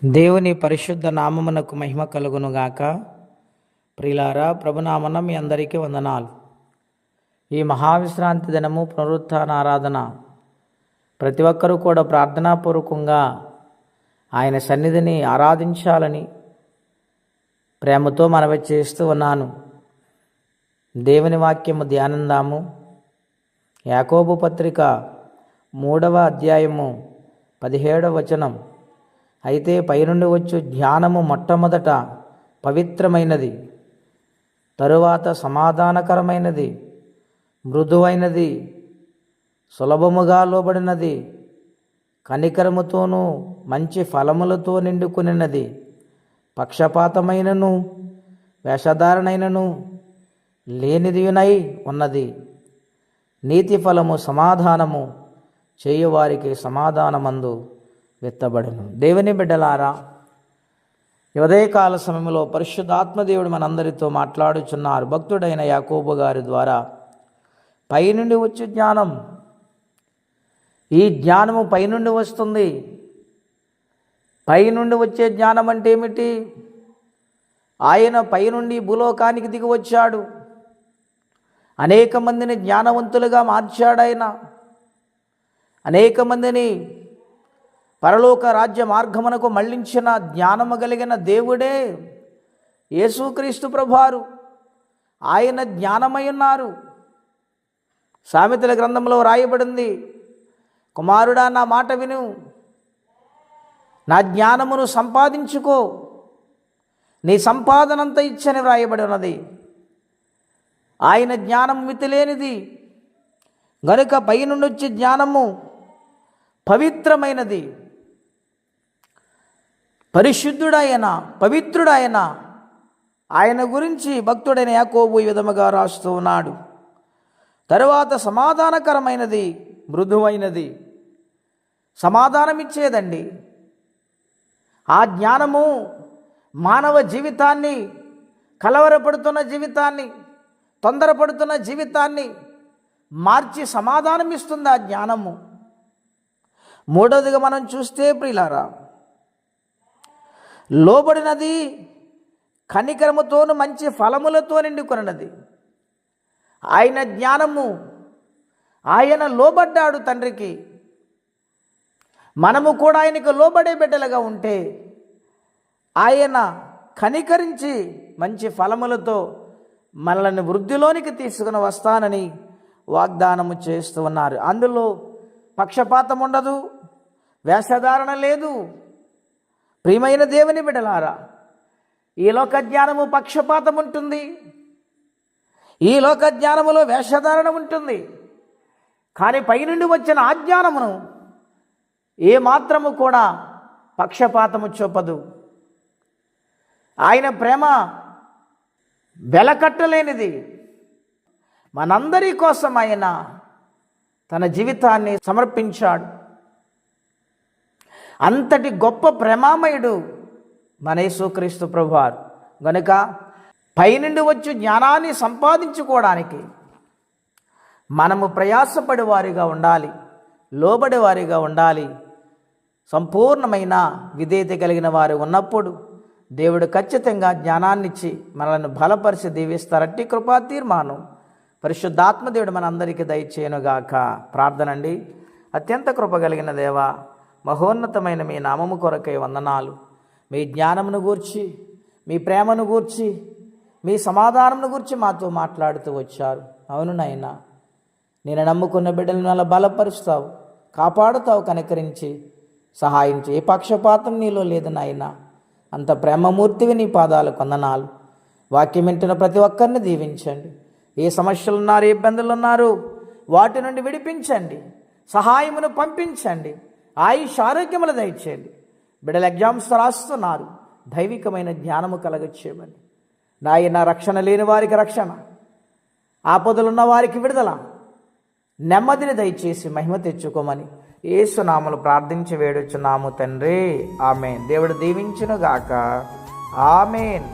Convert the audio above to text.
దేవుని పరిశుద్ధ నామమునకు మహిమ కలుగునుగాక. ప్రియులారా, ప్రభునామన మీ అందరికీ వందనాలు. ఈ మహావిశ్రాంతి దినము పునరుత్థాన ఆరాధన ప్రతి ఒక్కరూ కూడా ప్రార్థనాపూర్వకంగా ఆయన సన్నిధిని ఆరాధించాలని ప్రేమతో మనవి చేస్తూ ఉన్నాను. దేవుని వాక్యము ధ్యానందాము. యాకోబు పత్రిక 3వ అధ్యాయము 17వ వచనం. అయితే పైనుండి వచ్చు జ్ఞానము మొట్టమొదట పవిత్రమైనది, తరువాత సమాధానకరమైనది, మృదువైనది, సులభముగా లోబడినది, కనికరముతోనూ మంచి ఫలములతో నిండుకునినది, పక్షపాతమైనను వేషధారణైనను లేనిదియునై ఉన్నది. నీతి ఫలము సమాధానము చేయువారికి సమాధానమందు విత్తబడును. దేవుని బిడ్డలారా, ఉదయకాల సమయంలో పరిశుద్ధాత్మదేవుడు మనందరితో మాట్లాడుచున్నారు. భక్తుడైన యాకోబు గారి ద్వారా పైనుండి వచ్చే జ్ఞానం, ఈ జ్ఞానము పైనుండి వస్తుంది. పైనుండి వచ్చే జ్ఞానం అంటే ఏమిటి? ఆయన పైనుండి భూలోకానికి దిగి వచ్చాడు. అనేక మందిని జ్ఞానవంతులుగా మార్చాడు. ఆయన అనేక మందిని పరలోక రాజ్య మార్గమునకు మళ్లించిన జ్ఞానము కలిగిన దేవుడే యేసుక్రీస్తు ప్రభువారు. ఆయన జ్ఞానమై ఉన్నారు. సామెతల గ్రంథంలో రాయబడింది, కుమారుడా నా మాట విను, నా జ్ఞానమును సంపాదించుకో, నీ సంపాదనంతా ఇచ్చని వ్రాయబడి ఉన్నది. ఆయన జ్ఞానం మితిలేనిది గనుక పైనుండి వచ్చే జ్ఞానము పవిత్రమైనది. పరిశుద్ధుడైన పవిత్రుడైన ఆయన గురించి భక్తుడైన యాకోబు ఈ విధముగా రాస్తూ ఉన్నాడు. తరువాత సమాధానకరమైనది, మృదువైనది. సమాధానం ఇచ్చేదండి. ఆ జ్ఞానము మానవ జీవితాన్ని, కలవరపడుతున్న జీవితాన్ని, తొందరపడుతున్న జీవితాన్ని మార్చి సమాధానం ఇస్తుంది ఆ జ్ఞానము. మూడవదిగా మనం చూస్తే ప్రియులారా, లోబడినది, కనికరముతోను మంచి ఫలములతో నిండుకొన్నది. ఆయన జ్ఞానము, ఆయన లోబడ్డాడు తండ్రికి. మనము కూడా ఆయనకు లోబడే బిడ్డలుగా ఉంటే ఆయన కనికరించి మంచి ఫలములతో మనల్ని వృద్ధిలోనికి తీసుకుని వస్తానని వాగ్దానము చేస్తూ ఉన్నారు. అందులో పక్షపాతం ఉండదు, వేషధారణ లేదు. ప్రియమైన దేవుని బిడ్డలారా, ఈ లోక జ్ఞానము పక్షపాతం ఉంటుంది, ఈ లోక జ్ఞానములో వేషధారణ ఉంటుంది. కానీ పైనుండి వచ్చిన ఆ జ్ఞానమును ఏ మాత్రము కూడా పక్షపాతము చూపదు. ఆయన ప్రేమ వెలకట్టలేనిది. మనందరి కోసం ఆయన తన జీవితాన్ని సమర్పించాడు. అంతటి గొప్ప ప్రేమామయుడు మన యేసుక్రీస్తు ప్రభువారు. గనుక పైనుండి వచ్చి జ్ఞానాన్ని సంపాదించుకోవడానికి మనము ప్రయాసపడే వారిగా ఉండాలి, లోబడే వారిగా ఉండాలి. సంపూర్ణమైన విధేయత కలిగిన వారు ఉన్నప్పుడు దేవుడు ఖచ్చితంగా జ్ఞానాన్నిచ్చి మనల్ని బలపరిచి దీవిస్తారట్టి కృపా తీర్మానం పరిశుద్ధాత్మదేవుడు మనందరికీ దయచేయనుగాక. ప్రార్థన అండి. అత్యంత కృప కలిగిన దేవా, మహోన్నతమైన మీ నామము కొరకై వందనాలు. మీ జ్ఞానమును గూర్చి, మీ ప్రేమను గూర్చి, మీ సమాధానమును గూర్చి మాతో మాట్లాడుతూ వచ్చారు. అవును నాయనా, నేను నమ్ముకున్న బిడ్డలను అలా బలపరుస్తావు, కాపాడుతావు, కనికరించి సహాయం చేయి. ఏ పక్షపాతం నీలో లేదు నాయనా. అంత ప్రేమమూర్తివి నీ పాదాలకు వందనాలు. వాక్యం వింటున్న ప్రతి ఒక్కరిని దీవించండి. ఏ సమస్యలు ఉన్నారు, ఏ ఇబ్బందులు ఉన్నారు, వాటి నుండి విడిపించండి, సహాయమును పంపించండి, ఆయుష్ ఆరోగ్యములు దయచేయండి. బిడ్డలు ఎగ్జామ్స్ రాస్తున్నారు, దైవికమైన జ్ఞానము కలగచ్చేయమని నాయన. రక్షణ లేని వారికి రక్షణ, ఆపదలున్న వారికి విడుదల, నెమ్మదిని దయచేసి మహిమ తెచ్చుకోమని యేసు నామములో ప్రార్థించి వేడుచున్నాము తండ్రి. ఆమేన్. దేవుడు దీవించునుగాక. ఆమేన్.